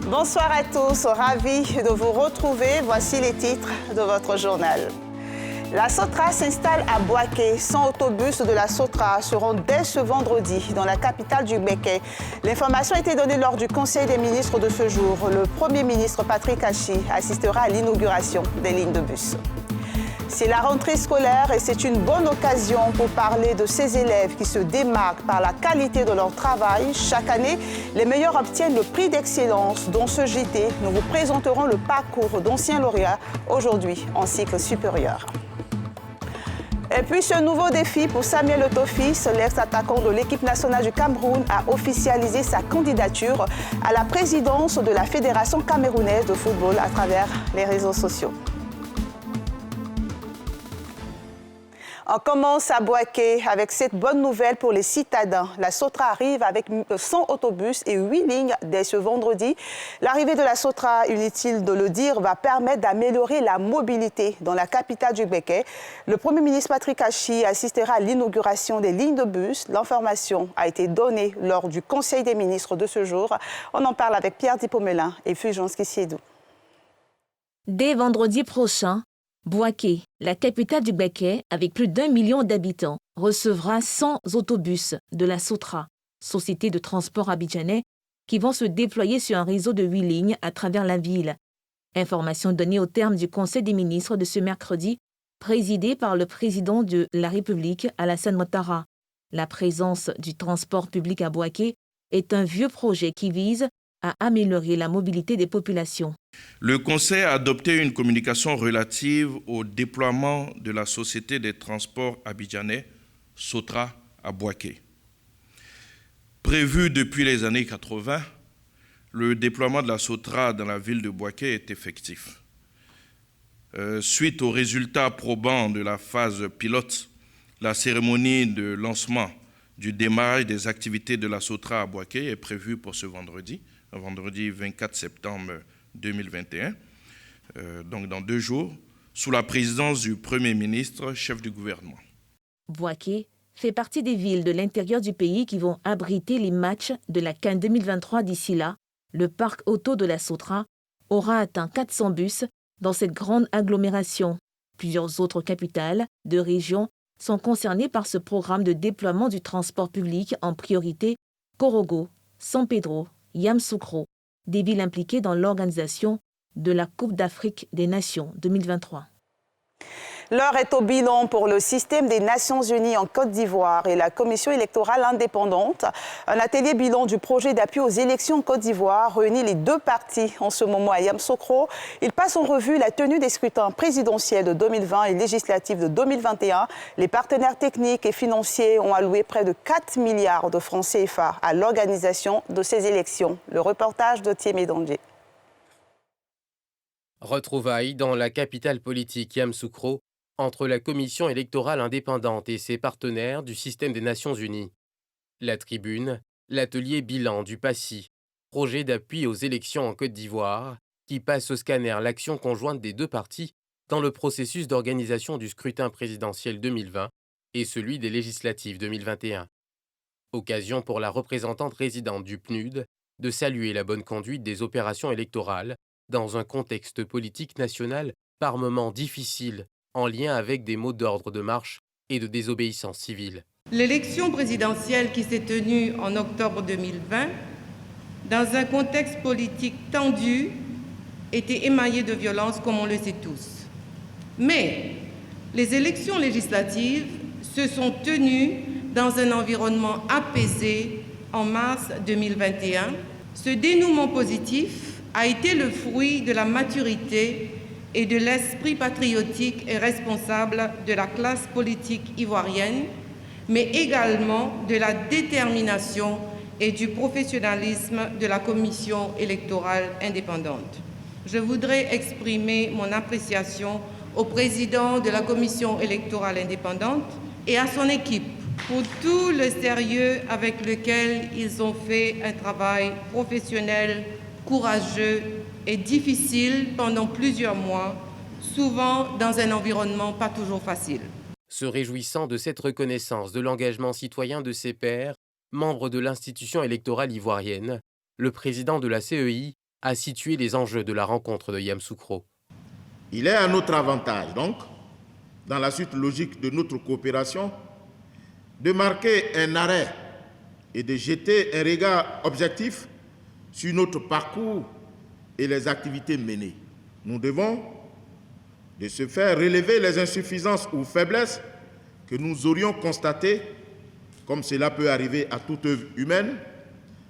Bonsoir à tous, ravi de vous retrouver. Voici les titres de votre journal. La Sotra s'installe à Boaké. 100 autobus de la Sotra seront dès ce vendredi dans la capitale du Béquet. L'information a été donnée lors du Conseil des ministres de ce jour. Le Premier ministre Patrick Hachi assistera à l'inauguration des lignes de bus. C'est la rentrée scolaire et c'est une bonne occasion pour parler de ces élèves qui se démarquent par la qualité de leur travail. Chaque année, les meilleurs obtiennent le prix d'excellence. Dans ce JT, nous vous présenterons le parcours d'anciens lauréats aujourd'hui en cycle supérieur. Et puis ce nouveau défi pour Samuel Eto'o-Fils, l'ex-attaquant de l'équipe nationale du Cameroun, a officialisé sa candidature à la présidence de la Fédération camerounaise de football à travers les réseaux sociaux. On commence à Boaké avec cette bonne nouvelle pour les citadins. La Sotra arrive avec 100 autobus et 8 lignes dès ce vendredi. L'arrivée de la Sotra, inutile de le dire, va permettre d'améliorer la mobilité dans la capitale du Béquet. Le Premier ministre Patrick Hachi assistera à l'inauguration des lignes de bus. L'information a été donnée lors du Conseil des ministres de ce jour. On en parle avec Pierre Dipomelin et Fulgence Kissiedou. Dès vendredi prochain, Boaké, la capitale du Béquet, avec plus d'1 million d'habitants, recevra 100 autobus de la Sotra, société de transport abidjanais, qui vont se déployer sur un réseau de 8 lignes à travers la ville. Information donnée au terme du Conseil des ministres de ce mercredi, présidé par le président de la République, Alassane Ouattara. La présence du transport public à Boaké est un vieux projet qui vise à améliorer la mobilité des populations. Le Conseil a adopté une communication relative au déploiement de la Société des transports abidjanais, Sotra, à Boaké. Prévu depuis les années 80, le déploiement de la Sotra dans la ville de Boaké est effectif. Suite aux résultats probants de la phase pilote, la cérémonie de lancement du démarrage des activités de la Sotra à Boaké est prévue pour ce vendredi 24 septembre 2021, donc dans 2 jours, sous la présidence du Premier ministre, chef du gouvernement. Boaké fait partie des villes de l'intérieur du pays qui vont abriter les matchs de la CAN 2023 d'ici là. Le parc auto de la Sotra aura atteint 400 bus dans cette grande agglomération. Plusieurs autres capitales de régions sont concernées par ce programme de déploiement du transport public, en priorité Korogo, San Pedro, Yamoussoukro, des villes impliquées dans l'organisation de la Coupe d'Afrique des Nations 2023. L'heure est au bilan pour le système des Nations Unies en Côte d'Ivoire et la Commission électorale indépendante. Un atelier bilan du projet d'appui aux élections en Côte d'Ivoire réunit les 2 parties en ce moment à Yamoussoukro. Il passe en revue la tenue des scrutins présidentiels de 2020 et législatifs de 2021. Les partenaires techniques et financiers ont alloué près de 4 milliards de francs CFA à l'organisation de ces élections. Le reportage de Thiemé Dangé. Retrouvailles dans la capitale politique Yamoussoukro entre la Commission électorale indépendante et ses partenaires du système des Nations Unies. La tribune, l'atelier bilan du PACI, projet d'appui aux élections en Côte d'Ivoire, qui passe au scanner l'action conjointe des 2 parties dans le processus d'organisation du scrutin présidentiel 2020 et celui des législatives 2021. Occasion pour la représentante résidente du PNUD de saluer la bonne conduite des opérations électorales dans un contexte politique national par moments difficile, en lien avec des mots d'ordre de marche et de désobéissance civile. L'élection présidentielle qui s'est tenue en octobre 2020, dans un contexte politique tendu, était émaillée de violence, comme on le sait tous. Mais les élections législatives se sont tenues dans un environnement apaisé en mars 2021. Ce dénouement positif a été le fruit de la maturité et de l'esprit patriotique et responsable de la classe politique ivoirienne, mais également de la détermination et du professionnalisme de la Commission électorale indépendante. Je voudrais exprimer mon appréciation au président de la Commission électorale indépendante et à son équipe pour tout le sérieux avec lequel ils ont fait un travail professionnel, courageux et difficile pendant plusieurs mois, souvent dans un environnement pas toujours facile. Se réjouissant de cette reconnaissance de l'engagement citoyen de ses pairs, membres de l'institution électorale ivoirienne, le président de la CEI a situé les enjeux de la rencontre de Yamoussoukro. Il est à notre avantage, donc, dans la suite logique de notre coopération, de marquer un arrêt et de jeter un regard objectif sur notre parcours et les activités menées. Nous devons, de ce fait, relever les insuffisances ou faiblesses que nous aurions constatées, comme cela peut arriver à toute œuvre humaine,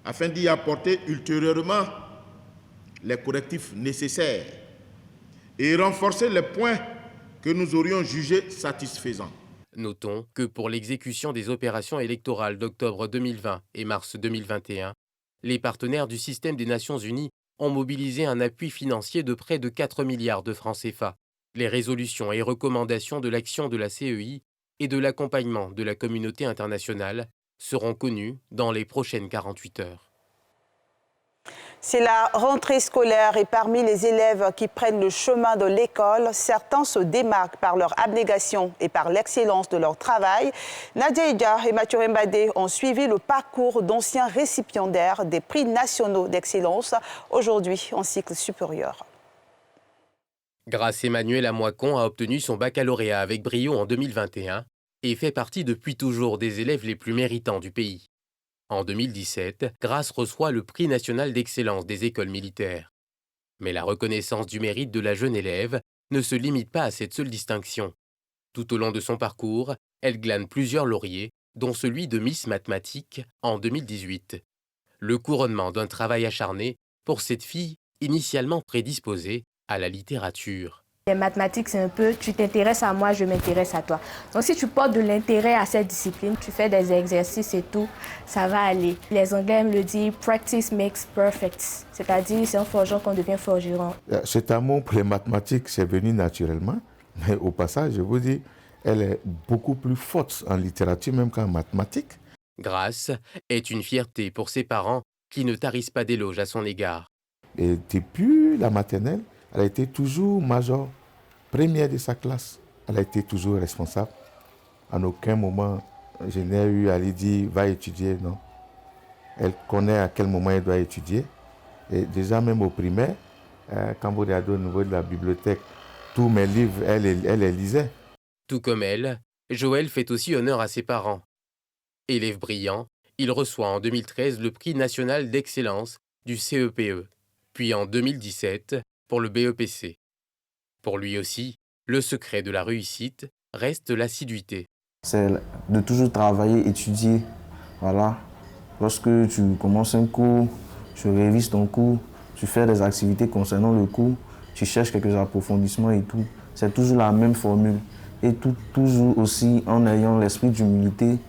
afin d'y apporter ultérieurement les correctifs nécessaires et renforcer les points que nous aurions jugés satisfaisants. Notons que pour l'exécution des opérations électorales d'octobre 2020 et mars 2021, les partenaires du système des Nations Unies ont mobilisé un appui financier de près de 4 milliards de francs CFA. Les résolutions et recommandations de l'action de la CEI et de l'accompagnement de la communauté internationale seront connues dans les prochaines 48 heures. C'est la rentrée scolaire et parmi les élèves qui prennent le chemin de l'école, certains se démarquent par leur abnégation et par l'excellence de leur travail. Nadia Ida et Mathieu Mbadé ont suivi le parcours d'anciens récipiendaires des prix nationaux d'excellence, aujourd'hui en cycle supérieur. Grace Emmanuel Amoicon a obtenu son baccalauréat avec brio en 2021 et fait partie depuis toujours des élèves les plus méritants du pays. En 2017, Grace reçoit le prix national d'excellence des écoles militaires. Mais la reconnaissance du mérite de la jeune élève ne se limite pas à cette seule distinction. Tout au long de son parcours, elle glane plusieurs lauriers, dont celui de Miss Mathématiques en 2018. Le couronnement d'un travail acharné pour cette fille initialement prédisposée à la littérature. Les mathématiques, c'est un peu, tu t'intéresses à moi, je m'intéresse à toi. Donc si tu portes de l'intérêt à cette discipline, tu fais des exercices et tout, ça va aller. Les Anglais me le disent, practice makes perfect. C'est-à-dire, c'est en forgeant qu'on devient forgeron. Cet amour pour les mathématiques, c'est venu naturellement. Mais au passage, je vous dis, elle est beaucoup plus forte en littérature même qu'en mathématiques. Grace est une fierté pour ses parents qui ne tarissent pas d'éloges à son égard. Et depuis la maternelle, elle a été toujours major, première de sa classe. Elle a été toujours responsable. En aucun moment, je n'ai eu à lui dire « va étudier », non. Elle connaît à quel moment elle doit étudier. Et déjà même au primaire, quand vous regardez au niveau de la bibliothèque, tous mes livres, elle les lisait. Tout comme elle, Joël fait aussi honneur à ses parents. Élève brillant, il reçoit en 2013 le prix national d'excellence du CEPE, puis en 2017 pour le BEPC. Pour lui aussi, le secret de la réussite reste l'assiduité. C'est de toujours travailler, étudier. Voilà. Lorsque tu commences un cours, tu révises ton cours, tu fais des activités concernant le cours, tu cherches quelques approfondissements et tout. C'est toujours la même formule. Et toujours aussi en ayant l'esprit d'humilité.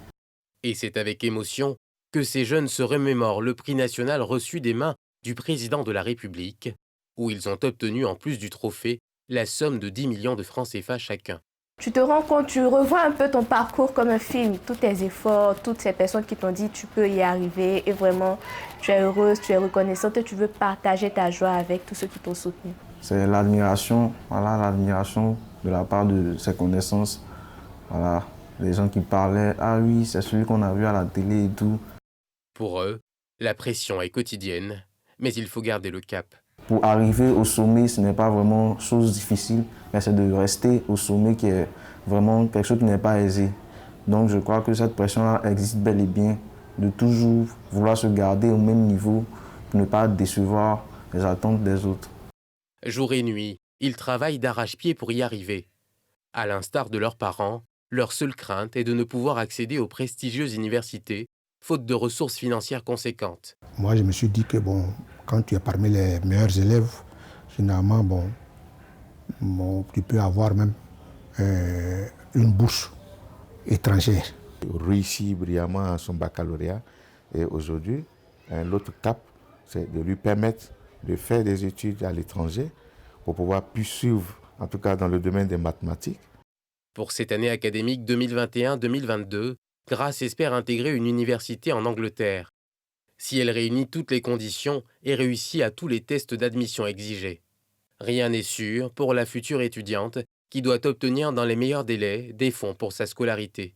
Et c'est avec émotion que ces jeunes se remémorent le prix national reçu des mains du président de la République, où ils ont obtenu, en plus du trophée, la somme de 10 millions de francs CFA chacun. Tu te rends compte, tu revois un peu ton parcours comme un film, tous tes efforts, toutes ces personnes qui t'ont dit tu peux y arriver et vraiment tu es heureuse, tu es reconnaissante et tu veux partager ta joie avec tous ceux qui t'ont soutenu. C'est l'admiration, voilà, l'admiration de la part de ses connaissances. Voilà, les gens qui parlaient, ah oui, c'est celui qu'on a vu à la télé et tout. Pour eux, la pression est quotidienne, mais il faut garder le cap. Pour arriver au sommet, ce n'est pas vraiment chose difficile, mais c'est de rester au sommet qui est vraiment quelque chose qui n'est pas aisé. Donc je crois que cette pression-là existe bel et bien, de toujours vouloir se garder au même niveau pour ne pas décevoir les attentes des autres. Jour et nuit, ils travaillent d'arrache-pied pour y arriver. À l'instar de leurs parents, leur seule crainte est de ne pouvoir accéder aux prestigieuses universités, faute de ressources financières conséquentes. Moi, je me suis dit que bon, quand tu es parmi les meilleurs élèves, généralement, tu peux avoir même une bourse étrangère. Réussit brillamment son baccalauréat et aujourd'hui, l'autre cap, c'est de lui permettre de faire des études à l'étranger pour pouvoir poursuivre, en tout cas dans le domaine des mathématiques. Pour cette année académique 2021-2022, Grace espère intégrer une université en Angleterre, si elle réunit toutes les conditions et réussit à tous les tests d'admission exigés. Rien n'est sûr pour la future étudiante qui doit obtenir dans les meilleurs délais des fonds pour sa scolarité.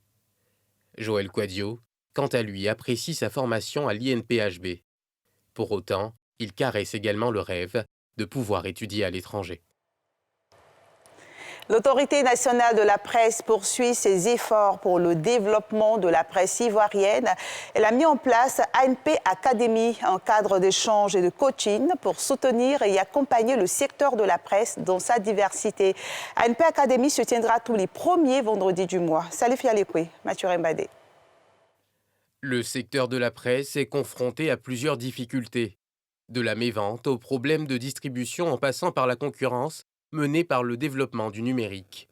Joël Quadio, quant à lui, apprécie sa formation à l'INPHB. Pour autant, Il caresse également le rêve de pouvoir étudier à l'étranger. L'Autorité nationale de la presse poursuit ses efforts pour le développement de la presse ivoirienne. Elle a mis en place ANP Academy, un cadre d'échange et de coaching pour soutenir et accompagner le secteur de la presse dans sa diversité. ANP Academy se tiendra tous les premiers vendredis du mois. Salif Yalekwe, Mathieu Mbadé. Le secteur de la presse est confronté à plusieurs difficultés. De la mévente aux problèmes de distribution en passant par la concurrence menée par le développement du numérique.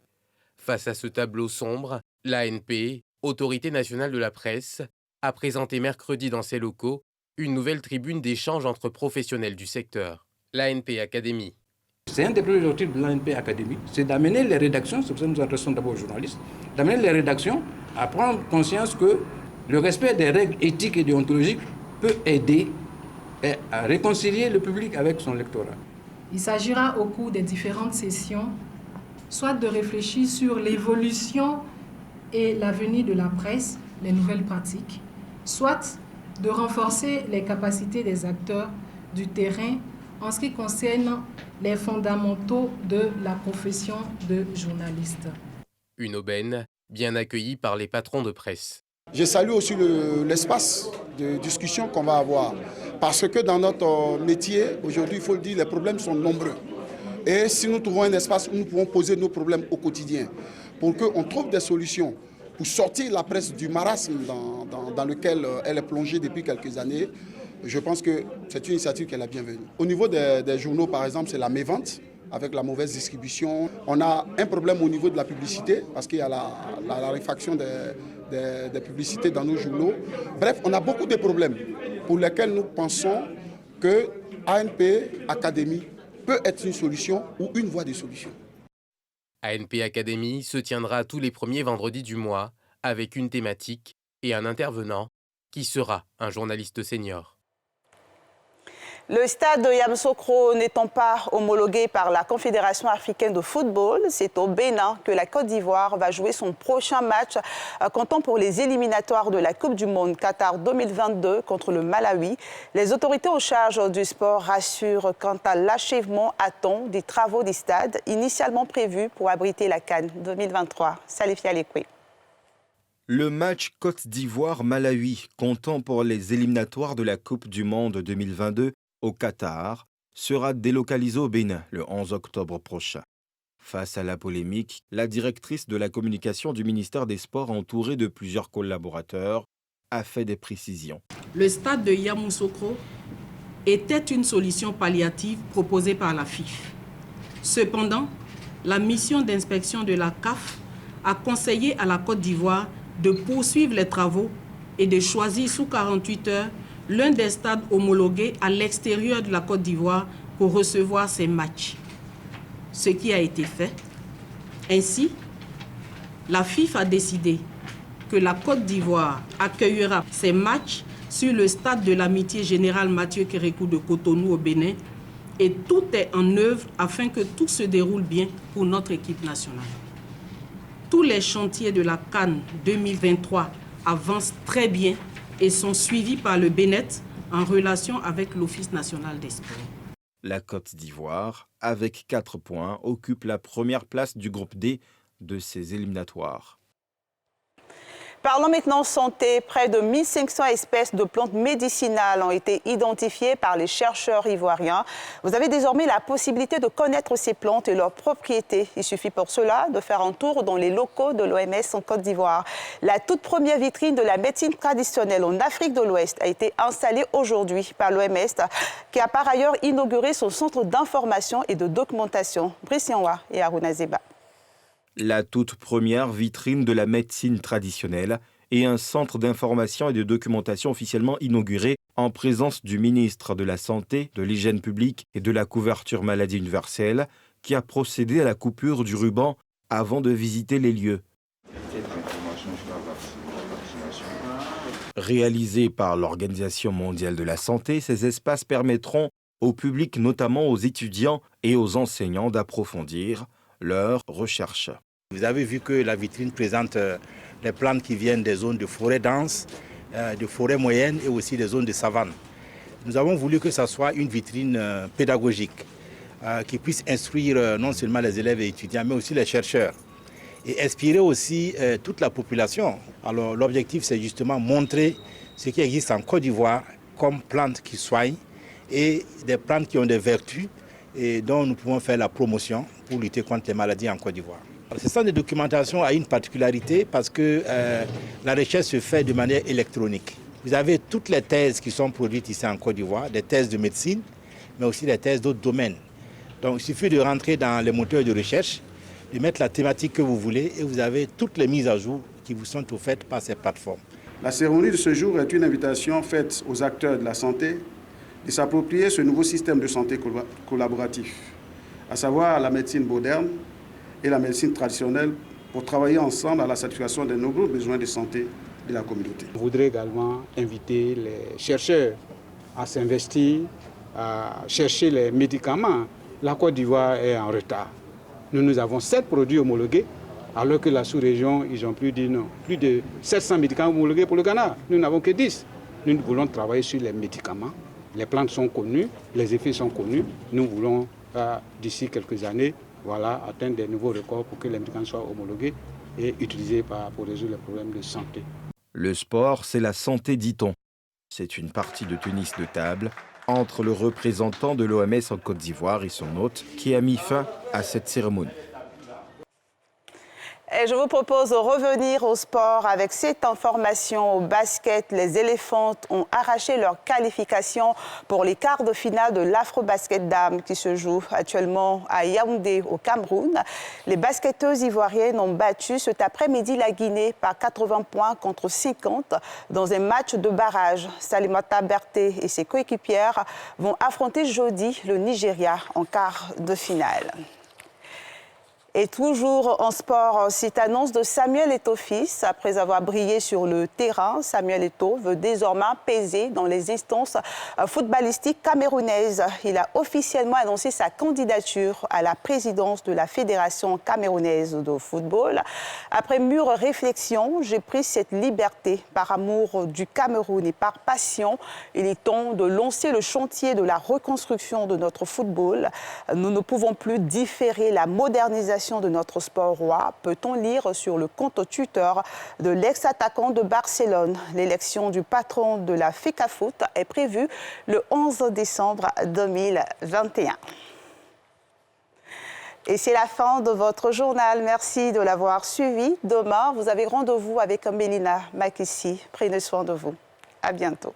Face à ce tableau sombre, l'ANP, Autorité nationale de la presse, a présenté mercredi dans ses locaux une nouvelle tribune d'échange entre professionnels du secteur. L'ANP Academy. C'est un des premiers objectifs de l'ANP Academy, c'est d'amener les rédactions, c'est pour ça que nous adressons d'abord aux journalistes, d'amener les rédactions à prendre conscience que le respect des règles éthiques et déontologiques peut aider à réconcilier le public avec son lectorat. Il s'agira au cours des différentes sessions, soit de réfléchir sur l'évolution et l'avenir de la presse, les nouvelles pratiques, soit de renforcer les capacités des acteurs du terrain en ce qui concerne les fondamentaux de la profession de journaliste. Une aubaine bien accueillie par les patrons de presse. Je salue aussi l'espace de discussion qu'on va avoir. Parce que dans notre métier, aujourd'hui, il faut le dire, les problèmes sont nombreux. Et si nous trouvons un espace où nous pouvons poser nos problèmes au quotidien, pour qu'on trouve des solutions pour sortir la presse du marasme dans lequel elle est plongée depuis quelques années, je pense que c'est une initiative qui est la bienvenue. Au niveau des journaux, par exemple, c'est la mévente, avec la mauvaise distribution. On a un problème au niveau de la publicité, parce qu'il y a la raréfaction des publicités dans nos journaux. Bref, on a beaucoup de problèmes pour lesquels nous pensons que ANP Academy peut être une solution ou une voie de solution. ANP Academy se tiendra tous les premiers vendredis du mois avec une thématique et un intervenant qui sera un journaliste senior. Le stade de Yamoussoukro n'étant pas homologué par la Confédération africaine de football, c'est au Bénin que la Côte d'Ivoire va jouer son prochain match comptant pour les éliminatoires de la Coupe du Monde Qatar 2022 contre le Malawi. Les autorités en charge du sport rassurent quant à l'achèvement à temps des travaux du stade initialement prévus pour abriter la CAN 2023. Salif Yalekwe. Le match Côte d'Ivoire-Malawi comptant pour les éliminatoires de la Coupe du Monde 2022 au Qatar sera délocalisé au Bénin le 11 octobre prochain. Face à la polémique, la directrice de la communication du ministère des Sports, entourée de plusieurs collaborateurs, a fait des précisions. Le stade de Yamoussoukro était une solution palliative proposée par la FIF. Cependant, la mission d'inspection de la CAF a conseillé à la Côte d'Ivoire de poursuivre les travaux et de choisir sous 48 heures l'un des stades homologués à l'extérieur de la Côte d'Ivoire pour recevoir ces matchs. Ce qui a été fait. Ainsi, la FIF a décidé que la Côte d'Ivoire accueillera ces matchs sur le stade de l'Amitié Générale Mathieu Kérékou de Cotonou au Bénin et tout est en œuvre afin que tout se déroule bien pour notre équipe nationale. Tous les chantiers de la CAN 2023 avancent très bien et sont suivis par le BENET en relation avec l'Office national des sports. La Côte d'Ivoire, avec 4 points, occupe la première place du groupe D de ces éliminatoires. Parlons maintenant santé. Près de 1500 espèces de plantes médicinales ont été identifiées par les chercheurs ivoiriens. Vous avez désormais la possibilité de connaître ces plantes et leurs propriétés. Il suffit pour cela de faire un tour dans les locaux de l'OMS en Côte d'Ivoire. La toute première vitrine de la médecine traditionnelle en Afrique de l'Ouest a été installée aujourd'hui par l'OMS, qui a par ailleurs inauguré son centre d'information et de documentation. Brice Yanwa et Aruna Zeba. La toute première vitrine de la médecine traditionnelle et un centre d'information et de documentation officiellement inauguré en présence du ministre de la Santé, de l'Hygiène publique et de la couverture maladie universelle qui a procédé à la coupure du ruban avant de visiter les lieux. Réalisés par l'Organisation mondiale de la santé, ces espaces permettront au public, notamment aux étudiants et aux enseignants, d'approfondir leurs recherches. Vous avez vu que la vitrine présente les plantes qui viennent des zones de forêt dense, de forêt moyenne et aussi des zones de savane. Nous avons voulu que ça soit une vitrine pédagogique qui puisse instruire non seulement les élèves et étudiants, mais aussi les chercheurs et inspirer aussi toute la population. Alors l'objectif, c'est justement montrer ce qui existe en Côte d'Ivoire comme plantes qui soignent et des plantes qui ont des vertus et dont nous pouvons faire la promotion pour lutter contre les maladies en Côte d'Ivoire. Ce centre de documentation a une particularité parce que la recherche se fait de manière électronique. Vous avez toutes les thèses qui sont produites ici en Côte d'Ivoire, des thèses de médecine, mais aussi des thèses d'autres domaines. Donc il suffit de rentrer dans les moteurs de recherche, de mettre la thématique que vous voulez et vous avez toutes les mises à jour qui vous sont offertes par ces plateformes. La cérémonie de ce jour est une invitation faite aux acteurs de la santé de s'approprier ce nouveau système de santé collaboratif, à savoir la médecine moderne et la médecine traditionnelle, pour travailler ensemble à la satisfaction des nombreux besoins de santé de la communauté. Je voudrais également inviter les chercheurs à s'investir, à chercher les médicaments. La Côte d'Ivoire est en retard. Nous avons 7 produits homologués, alors que la sous-région, ils ont plus de 700 médicaments homologués pour le Ghana. Nous n'avons que 10. Nous voulons travailler sur les médicaments. Les plantes sont connues, les effets sont connus. Nous voulons, d'ici quelques années, atteindre des nouveaux records pour que les médicaments soient homologués et utilisés pour résoudre les problèmes de santé. Le sport, c'est la santé, dit-on. C'est une partie de tennis de table entre le représentant de l'OMS en Côte d'Ivoire et son hôte qui a mis fin à cette cérémonie. Et je vous propose de revenir au sport avec cette information au basket. Les éléphants ont arraché leur qualification pour les quarts de finale de l'Afro-Basket Dames qui se joue actuellement à Yaoundé au Cameroun. Les basketteuses ivoiriennes ont battu cet après-midi la Guinée par 80 points contre 50 dans un match de barrage. Salimata Berté et ses coéquipières vont affronter jeudi le Nigeria en quart de finale. Et toujours en sport, cette annonce de Samuel Eto'o fils. Après avoir brillé sur le terrain, Samuel Eto'o veut désormais peser dans les instances footballistiques camerounaises. Il a officiellement annoncé sa candidature à la présidence de la Fédération camerounaise de football. Après mûre réflexion, j'ai pris cette liberté par amour du Cameroun et par passion. Il est temps de lancer le chantier de la reconstruction de notre football. Nous ne pouvons plus différer la modernisation de notre sport roi, peut-on lire sur le compte Twitter de l'ex-attaquant de Barcelone. L'élection du patron de la FECAFOOT est prévue le 11 décembre 2021. Et c'est la fin de votre journal. Merci de l'avoir suivi. Demain, vous avez rendez-vous avec Mélina Makissi. Prenez soin de vous. À bientôt.